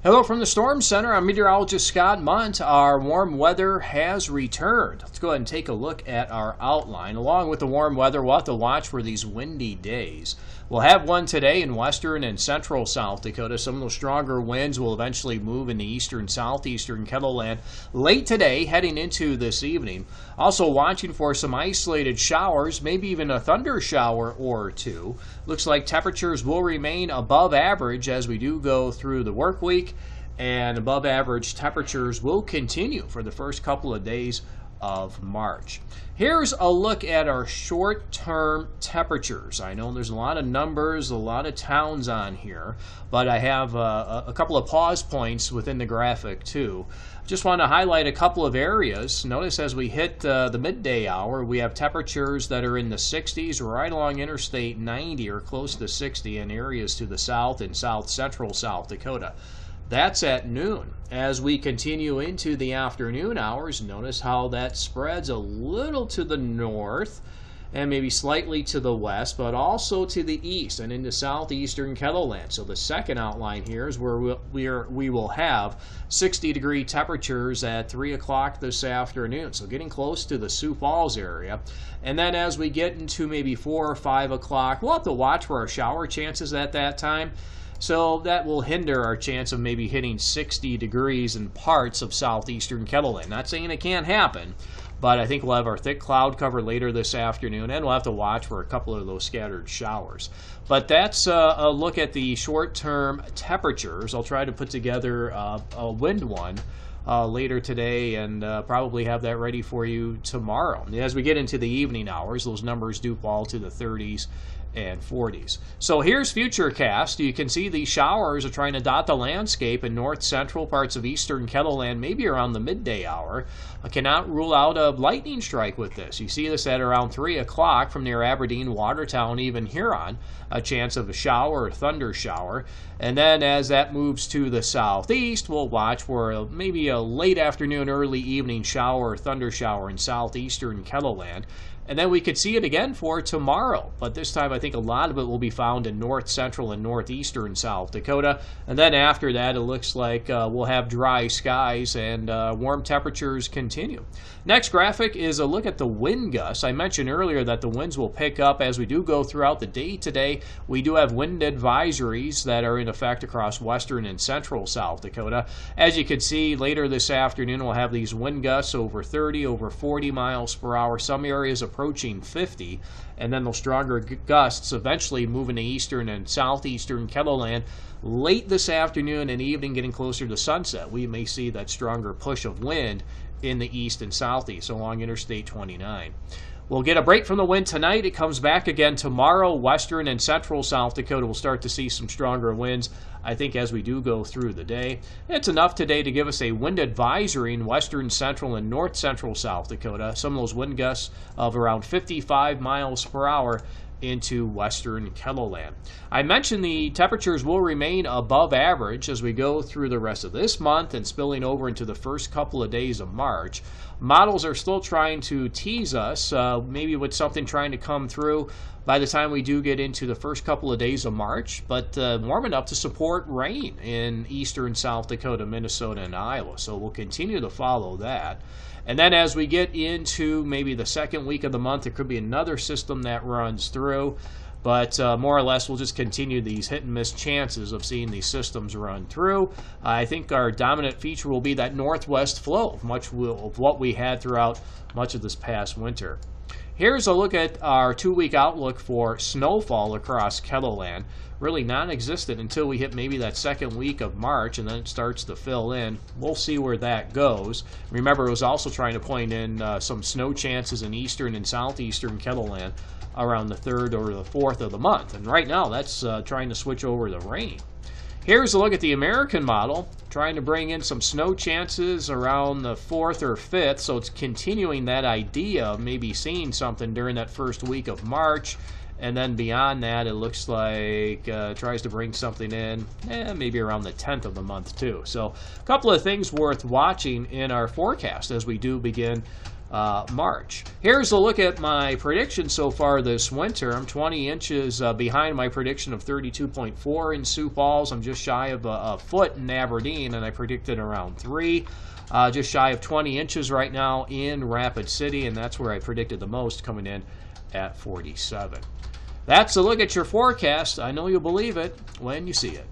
Hello from the Storm Center. I'm meteorologist Scott Munt. Our warm weather has returned. Let's go ahead and take a look at our outline. Along with the warm weather, we'll have to watch for these windy days. We'll have one today in western and central South Dakota. Some of those stronger winds will eventually move in the eastern, southeastern Kettleland late today, heading into this evening. Also watching for some isolated showers, maybe even a thunder shower or two. Looks like temperatures will remain above average as we do go through the work week, and above average temperatures will continue for the first couple of days of March. Here's a look at our short-term temperatures. I know there's a lot of numbers, a lot of towns on here, but I have a couple of pause points within the graphic too. Just want to highlight a couple of areas. Notice as we hit the midday hour, we have temperatures that are in the 60s right along Interstate 90 or close to 60 in areas to the south and south-central South Dakota. That's at noon. As we continue into the afternoon hours, notice how that spreads a little to the north and maybe slightly to the west, but also to the east and into southeastern Kettleland. So the second outline here is where we will have 60-degree temperatures at 3 o'clock this afternoon. So getting close to the Sioux Falls area. And then as we get into maybe 4 or 5 o'clock, we'll have to watch for our shower chances at that time. So that will hinder our chance of maybe hitting 60 degrees in parts of southeastern Kettleland. Not saying it can't happen, but I think we'll have our thick cloud cover later this afternoon, and we'll have to watch for a couple of those scattered showers. But that's a look at the short-term temperatures. I'll try to put together a wind one later today and probably have that ready for you tomorrow. As we get into the evening hours, those numbers do fall to the 30s and 40s. So here's Futurecast. You can see these showers are trying to dot the landscape in north-central parts of eastern Kettleland, maybe around the midday hour. I cannot rule out a lightning strike with this. You see this at around 3 o'clock from near Aberdeen, Watertown, even Huron. A chance of a shower or thunder shower. And then as that moves to the southeast, we'll watch for maybe a late afternoon, early evening shower or thunder shower in southeastern Kettleland. And then we could see it again for tomorrow. But this time I think a lot of it will be found in north central and northeastern South Dakota. And then after that, it looks like we'll have dry skies and warm temperatures continue. Next graphic is a look at the wind gusts. I mentioned earlier that the winds will pick up as we do go throughout the day today. We do have wind advisories that are in effect across western and central South Dakota. As you can see, later this afternoon we'll have these wind gusts over 30, over 40 miles per hour. Some areas approaching 50, and then those stronger gusts eventually moving to eastern and southeastern Kettleland late this afternoon and evening, getting closer to sunset. We may see that stronger push of wind in the east and southeast along Interstate 29. We'll get a break from the wind tonight. It comes back again tomorrow. Western and central South Dakota will start to see some stronger winds, I think, as we do go through the day. It's enough today to give us a wind advisory in western, central, and north central South Dakota. Some of those wind gusts of around 55 miles per hour into western Kettleland. I mentioned the temperatures will remain above average as we go through the rest of this month and spilling over into the first couple of days of March. Models are still trying to tease us, maybe with something trying to come through by the time we do get into the first couple of days of March, but warm enough to support rain in eastern South Dakota, Minnesota, and Iowa. So we'll continue to follow that. And then as we get into maybe the second week of the month, there could be another system that runs through. But more or less, we'll just continue these hit-and-miss chances of seeing these systems run through. I think our dominant feature will be that northwest flow, much of what we had throughout much of this past winter. Here's a look at our 2-week outlook for snowfall across Kettleland. Really non-existent until we hit maybe that second week of March, and then it starts to fill in. We'll see where that goes. Remember, it was also trying to point in some snow chances in eastern and southeastern Kettleland around the 3rd or the 4th of the month. And right now, that's trying to switch over to rain. Here's a look at the American model, trying to bring in some snow chances around the 4th or 5th, so it's continuing that idea of maybe seeing something during that first week of March, and then beyond that, it looks like tries to bring something in maybe around the 10th of the month too. So a couple of things worth watching in our forecast as we do begin March. Here's a look at my prediction so far this winter. I'm 20 inches behind my prediction of 32.4 in Sioux Falls. I'm just shy of a foot in Aberdeen, and I predicted around 3. Just shy of 20 inches right now in Rapid City, and that's where I predicted the most, coming in at 47. That's a look at your forecast. I know you'll believe it when you see it.